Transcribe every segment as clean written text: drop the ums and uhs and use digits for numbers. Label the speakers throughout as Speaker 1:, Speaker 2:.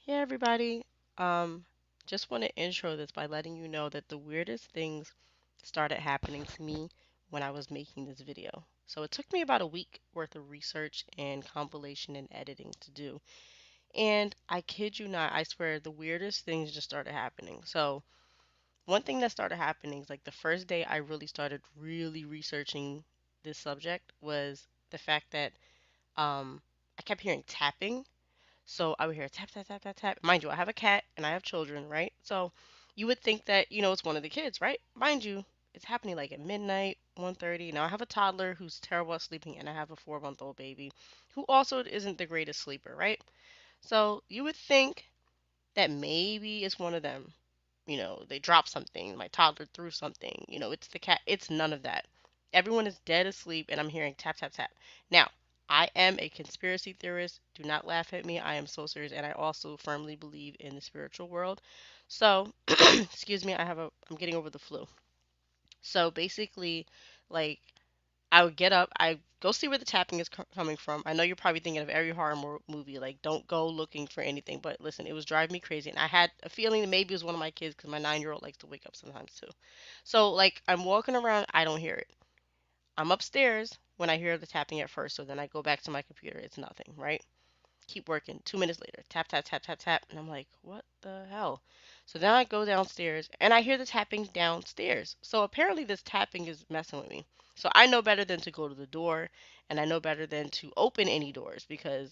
Speaker 1: Hey everybody. Um, just want to intro this by letting you know that the weirdest things started happening to me when I was making this video. So it took me about a week worth of research and compilation and editing to do. And I kid you not, I swear the weirdest things just started happening. So one thing that started happening is like the first day I really started really researching this subject was the fact that I kept hearing tapping, so I would hear tap, tap, tap, tap, tap. Mind you, I have a cat and I have children, right? So you would think that, it's one of the kids, right? Mind you, it's happening like at midnight, 1:30. Now I have a toddler who's terrible at sleeping and I have a 4-month-old baby who also isn't the greatest sleeper, right? So you would think that maybe it's one of them. They dropped something, my toddler threw something, it's the cat. It's none of that. Everyone is dead asleep and I'm hearing tap, tap, tap. Now, I am a conspiracy theorist. Do not laugh at me. I am so serious and I also firmly believe in the spiritual world. So, excuse me, I'm getting over the flu. So basically, like I would get up, I go see where the tapping is coming from. I know you're probably thinking of every horror movie, like don't go looking for anything. But listen, it was driving me crazy, and I had a feeling that maybe it was one of my kids because my 9-year-old likes to wake up sometimes too. So like I'm walking around, I don't hear it. I'm upstairs when I hear the tapping at first, so then I go back to my computer. It's nothing, right? Keep working. 2 minutes later, tap, tap, tap, tap, tap. And I'm like, what the hell? So then I go downstairs and I hear the tapping downstairs. So apparently this tapping is messing with me. So I know better than to go to the door and I know better than to open any doors because,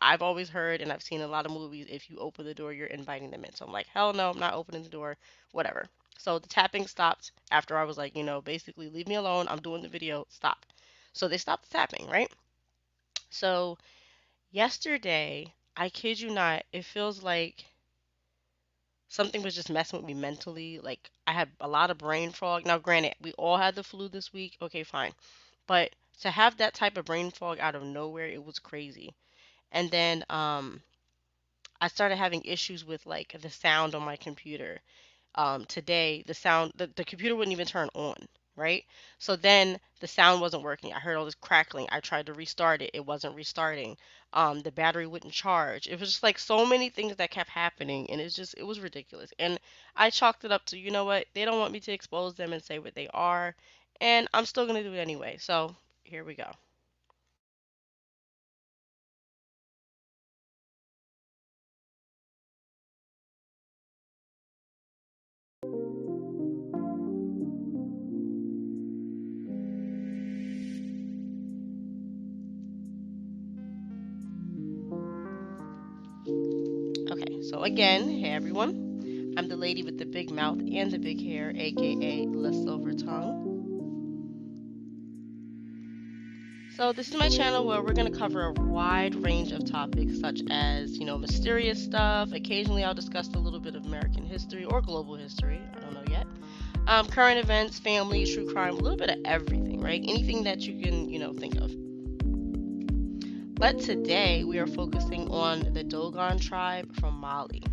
Speaker 1: I've always heard and I've seen a lot of movies if you open the door, you're inviting them in. So I'm like, hell no, I'm not opening the door, whatever. So the tapping stopped after I was like, basically leave me alone. I'm doing the video, stop. So they stopped the tapping, right? So yesterday, I kid you not, it feels like something was just messing with me mentally. Like I had a lot of brain fog. Now, granted, we all had the flu this week. Okay, fine. But to have that type of brain fog out of nowhere, it was crazy. And then I started having issues with like the sound on my computer. Today the computer wouldn't even turn on, right? So then the sound wasn't working. I heard all this crackling. I tried to restart it, it wasn't restarting. The battery wouldn't charge. It was just like so many things that kept happening, and it was ridiculous. And I chalked it up to, you know what, they don't want me to expose them and say what they are, and I'm still gonna do it anyway. So here we go. Okay, so again, hey everyone, I'm the lady with the big mouth and the big hair, aka La Silver Tongue. So this is my channel where we're going to cover a wide range of topics such as, mysterious stuff. Occasionally I'll discuss a little bit of American history or global history. I don't know yet. Current events, family, true crime, a little bit of everything, right? Anything that you can, think of. But today we are focusing on the Dogon tribe from Mali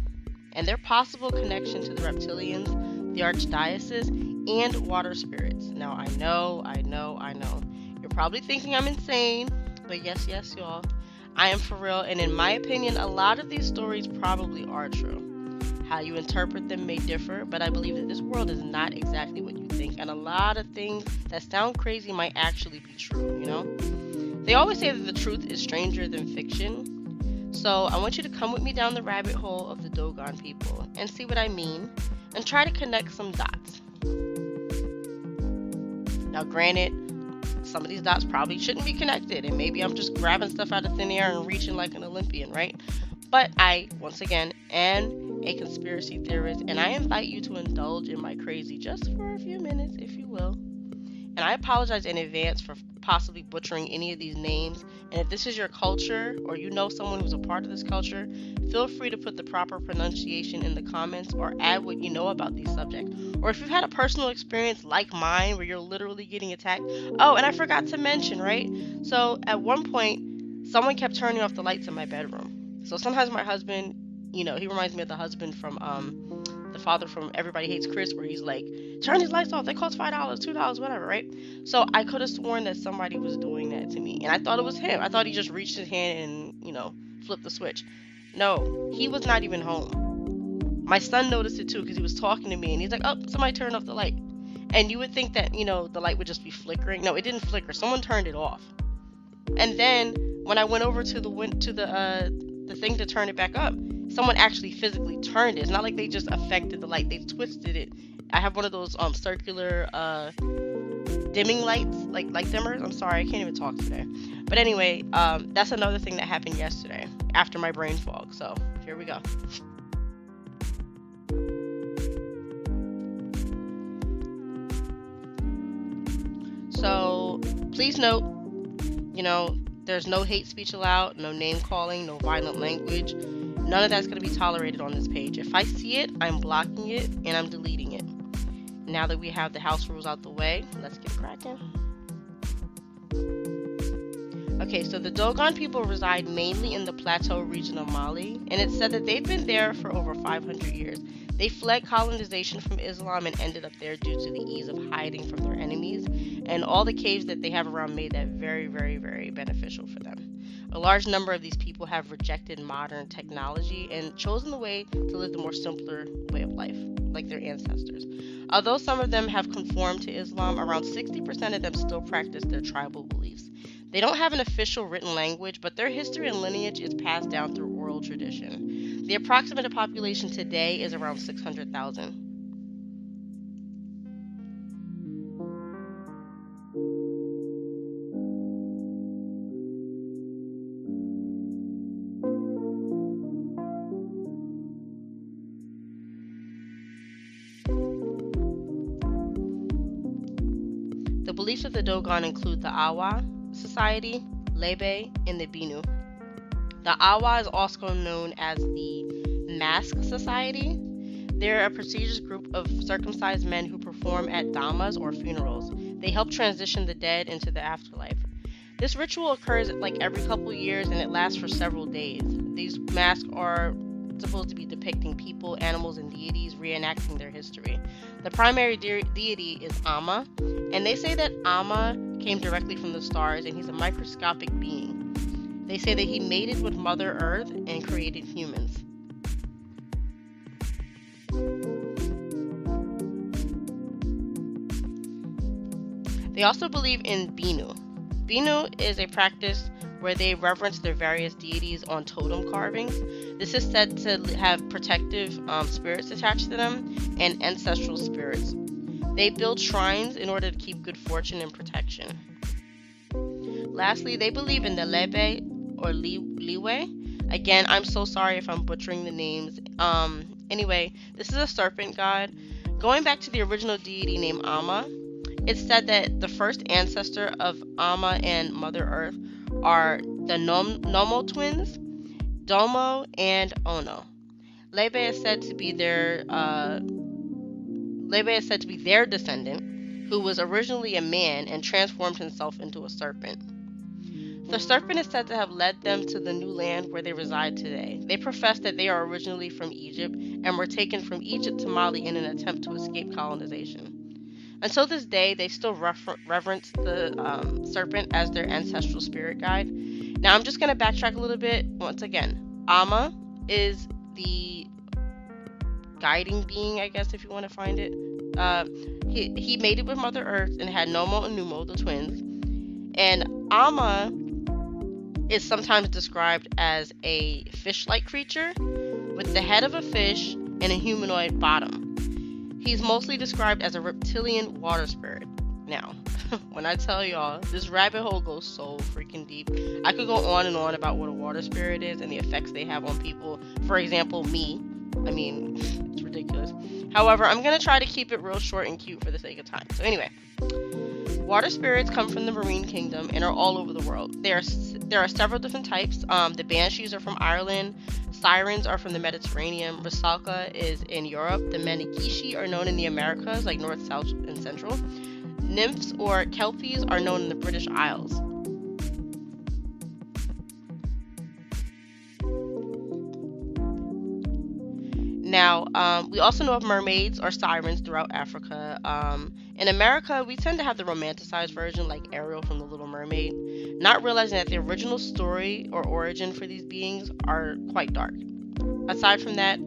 Speaker 1: and their possible connection to the reptilians, the archdiocese, and water spirits. Now, I know. You're probably thinking I'm insane, but yes, y'all. I am for real, and in my opinion, a lot of these stories probably are true. How you interpret them may differ, but I believe that this world is not exactly what you think, and a lot of things that sound crazy might actually be true. They always say that the truth is stranger than fiction, so I want you to come with me down the rabbit hole of the Dogon people and see what I mean and try to connect some dots. Now, granted, some of these dots probably shouldn't be connected and maybe I'm just grabbing stuff out of thin air and reaching like an Olympian, right? But I, once again, am a conspiracy theorist and I invite you to indulge in my crazy just for a few minutes, if you will. And I apologize in advance for possibly butchering any of these names. And if this is your culture or you know someone who's a part of this culture, feel free to put the proper pronunciation in the comments or add what you know about these subjects. Or if you've had a personal experience like mine where you're literally getting attacked. Oh, and I forgot to mention, right? So at one point, someone kept turning off the lights in my bedroom. So sometimes my husband, he reminds me of the husband from the father from Everybody Hates Chris, where he's like, turn these lights off. They cost $5, $2, whatever, right? So I could have sworn that somebody was doing that to me, and I thought it was him. I thought he just reached his hand and flipped the switch. No, he was not even home. My son noticed it too because he was talking to me and he's like, "Oh, somebody turned off the light." And you would think that, the light would just be flickering. No, it didn't flicker. Someone turned it off. And then when I went over to the thing to turn it back up, someone actually physically turned it. It's not like they just affected the light; they twisted it. I have one of those circular dimming lights, like light dimmers. I'm sorry, I can't even talk today. But anyway, that's another thing that happened yesterday after my brain fog. So here we go. So please note, there's no hate speech allowed, no name calling, no violent language. None of that's going to be tolerated on this page. If I see it, I'm blocking it and I'm deleting it. Now that we have the house rules out the way, let's get cracking. Okay, so the Dogon people reside mainly in the plateau region of Mali, and it's said that they've been there for over 500 years. They fled colonization from Islam and ended up there due to the ease of hiding from their enemies, and all the caves that they have around made that very, very, very beneficial for them. A large number of these people have rejected modern technology and chosen the way to live the more simpler way of life, like their ancestors. Although some of them have conformed to Islam, around 60% of them still practice their tribal beliefs. They don't have an official written language, but their history and lineage is passed down through oral tradition. The approximate population today is around 600,000. The beliefs of the Dogon include the Awa Society, Lebe, and the Binu. The Awa is also known as the Mask Society. They're a prestigious group of circumcised men who perform at damas or funerals. They help transition the dead into the afterlife. This ritual occurs like every couple years and it lasts for several days. These masks are supposed to be depicting people, animals, and deities reenacting their history. The primary deity is Amma, and they say that Amma came directly from the stars and he's a microscopic being. They say that he mated with Mother Earth and created humans. They also believe in Binu. Binu is a practice where they reverence their various deities on totem carvings. This is said to have protective spirits attached to them and ancestral spirits. They build shrines in order to keep good fortune and protection. Lastly, they believe in the Lebe or Liwe. Again, I'm so sorry if I'm butchering the names. Anyway, this is a serpent god. Going back to the original deity named Amma, it's said that the first ancestor of Amma and Mother Earth are the Nomo twins, Domo and Ono. Lebe is said to be their descendant, who was originally a man and transformed himself into a serpent. The serpent is said to have led them to the new land where they reside today. They profess that they are originally from Egypt and were taken from Egypt to Mali in an attempt to escape colonization. Until this day, they still reverence the serpent as their ancestral spirit guide. Now, I'm just going to backtrack a little bit. Once again, Amma is the guiding being, I guess, if you want to find it. He mated with Mother Earth and had Nomo and Numo, the twins. And Amma is sometimes described as a fish-like creature with the head of a fish and a humanoid bottom. He's mostly described as a reptilian water spirit. Now, when I tell y'all, this rabbit hole goes so freaking deep. I could go on and on about what a water spirit is and the effects they have on people. For example, me. I mean, it's ridiculous. However, I'm going to try to keep it real short and cute for the sake of time. So anyway, water spirits come from the marine kingdom and are all over the world. There are several different types. The banshees are from Ireland. Sirens are from the Mediterranean. Rusalka is in Europe. The Manikishi are known in the Americas, like North, South, and Central. Nymphs or Kelpies are known in the British Isles. Now, we also know of mermaids or sirens throughout Africa. In America, we tend to have the romanticized version, like Ariel from The Little Mermaid. not realizing that the original story or origin for these beings are quite dark. Aside from that,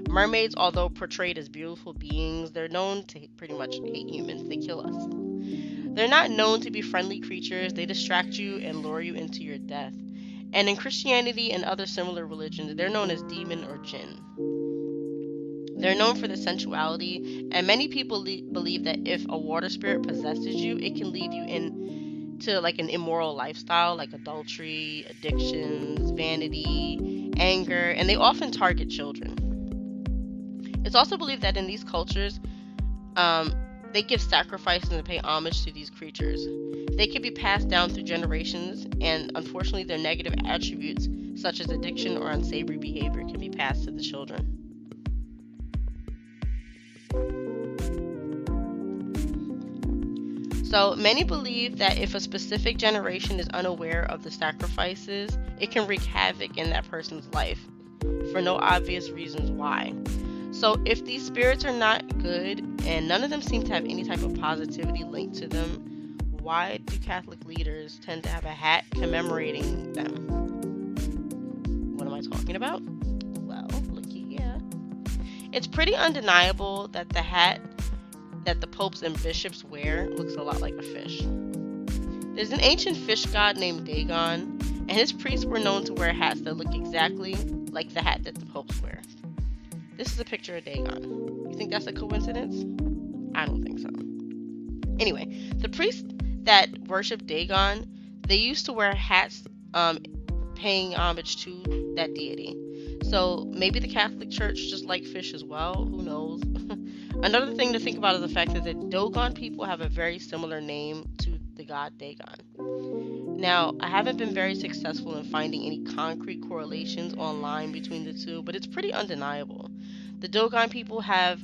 Speaker 1: mermaids, although portrayed as beautiful beings, they're known to pretty much hate humans. They kill us. They're not known to be friendly creatures. They distract you and lure you into your death. And in Christianity and other similar religions, they're known as demon or jinn. They're known for their sensuality, and many people believe that if a water spirit possesses you, it can lead you into like an immoral lifestyle, like adultery, addictions, vanity, anger, and they often target children. It's also believed that in these cultures, they give sacrifices and pay homage to these creatures. They can be passed down through generations, and unfortunately, their negative attributes, such as addiction or unsavory behavior, can be passed to the children. So many believe that if a specific generation is unaware of the sacrifices, it can wreak havoc in that person's life for no obvious reasons why. So if these spirits are not good and none of them seem to have any type of positivity linked to them, why do Catholic leaders tend to have a hat commemorating them? What am I talking about? Well, looky here. It's pretty undeniable that the hat that the popes and bishops wear looks a lot like a fish. There's an ancient fish god named Dagon, and his priests were known to wear hats that look exactly like the hat that the popes wear. This is a picture of Dagon. You think that's a coincidence? I don't think so. Anyway, the priests that worship Dagon, they used to wear hats paying homage to that deity. So maybe the Catholic Church just like fish as well. Who knows? Another thing to think about is the fact that the Dogon people have a very similar name to the god Dagon. Now, I haven't been very successful in finding any concrete correlations online between the two, but it's pretty undeniable. The Dogon people have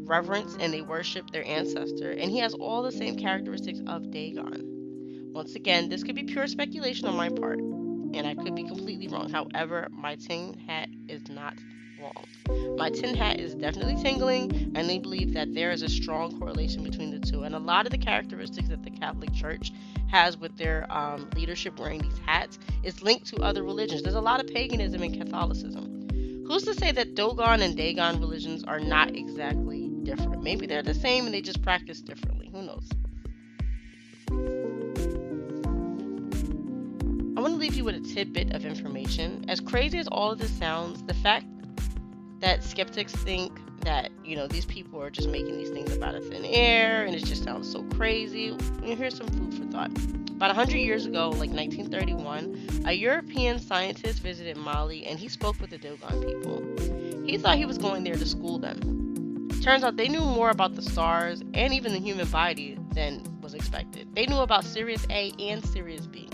Speaker 1: reverence and they worship their ancestor, and he has all the same characteristics of Dagon. Once again, this could be pure speculation on my part, and I could be completely wrong. However, my tin hat is not wrong. My tin hat is definitely tingling, and they believe that there is a strong correlation between the two. And a lot of the characteristics that the Catholic Church has with their leadership wearing these hats is linked to other religions. There's a lot of paganism in Catholicism. Who's to say that Dogon and Dagon religions are not exactly different? Maybe they're the same and they just practice differently. Who knows? I want to leave you with a tidbit of information. As crazy as all of this sounds, the fact that skeptics think that, these people are just making these things up out of thin air and it just sounds so crazy. Here's some food for thought. About 100 years ago, like 1931, a European scientist visited Mali and he spoke with the Dogon people. He thought he was going there to school them. Turns out they knew more about the stars and even the human body than was expected. They knew about Sirius A and Sirius B.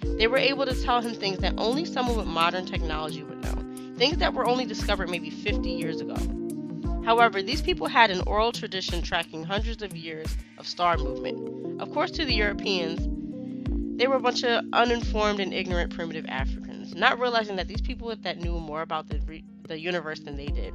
Speaker 1: They were able to tell him things that only someone with modern technology would know. Things that were only discovered maybe 50 years ago. However, these people had an oral tradition tracking hundreds of years of star movement. Of course, to the Europeans, they were a bunch of uninformed and ignorant primitive Africans, not realizing that these people that knew more about the universe than they did.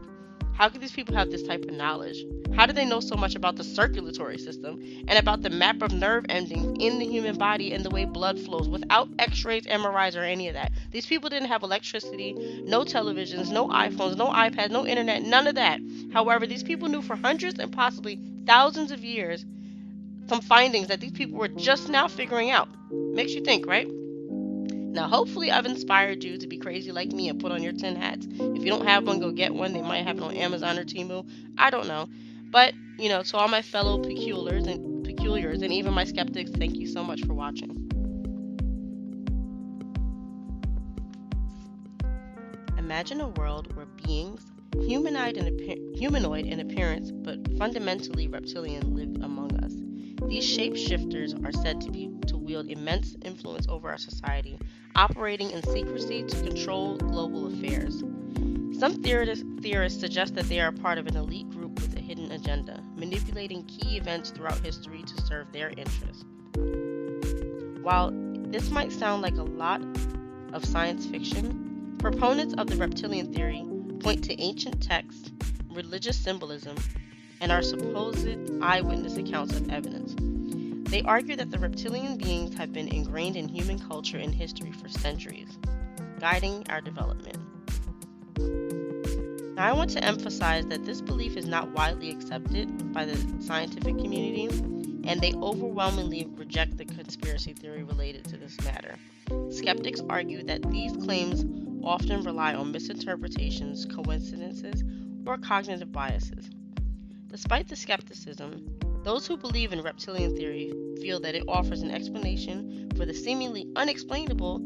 Speaker 1: How could these people have this type of knowledge? How did they know so much about the circulatory system and about the map of nerve endings in the human body and the way blood flows without x-rays, MRIs, or any of that? These people didn't have electricity, no televisions, no iPhones, no iPads, no internet, none of that. However, these people knew for hundreds and possibly thousands of years some findings that these people were just now figuring out. Makes you think, right? Now, hopefully I've inspired you to be crazy like me and put on your tin hats. If you don't have one, go get one. They might have it on Amazon or Temu. I don't know. But, to all my fellow peculiars and even my skeptics, thank you so much for watching. Imagine a world where beings, humanoid in appearance, but fundamentally reptilian, live among us. These shapeshifters are said to wield immense influence over our society, operating in secrecy to control global affairs. Some theorists suggest that they are part of an elite group with a hidden agenda, manipulating key events throughout history to serve their interests. While this might sound like a lot of science fiction, proponents of the reptilian theory point to ancient texts, religious symbolism, and our supposed eyewitness accounts of evidence. They argue that the reptilian beings have been ingrained in human culture and history for centuries, guiding our development. Now, I want to emphasize that this belief is not widely accepted by the scientific community, and they overwhelmingly reject the conspiracy theory related to this matter. Skeptics argue that these claims often rely on misinterpretations, coincidences, or cognitive biases. Despite the skepticism, those who believe in reptilian theory feel that it offers an explanation for the seemingly unexplainable.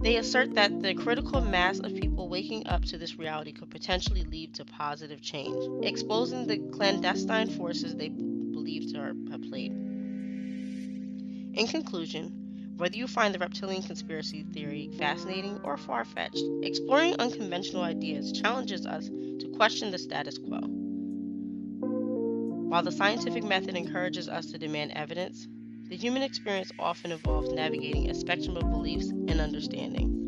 Speaker 1: They assert that the critical mass of people waking up to this reality could potentially lead to positive change, exposing the clandestine forces they believe to have played. In conclusion, whether you find the reptilian conspiracy theory fascinating or far-fetched, exploring unconventional ideas challenges us to question the status quo. While the scientific method encourages us to demand evidence, the human experience often involves navigating a spectrum of beliefs and understanding.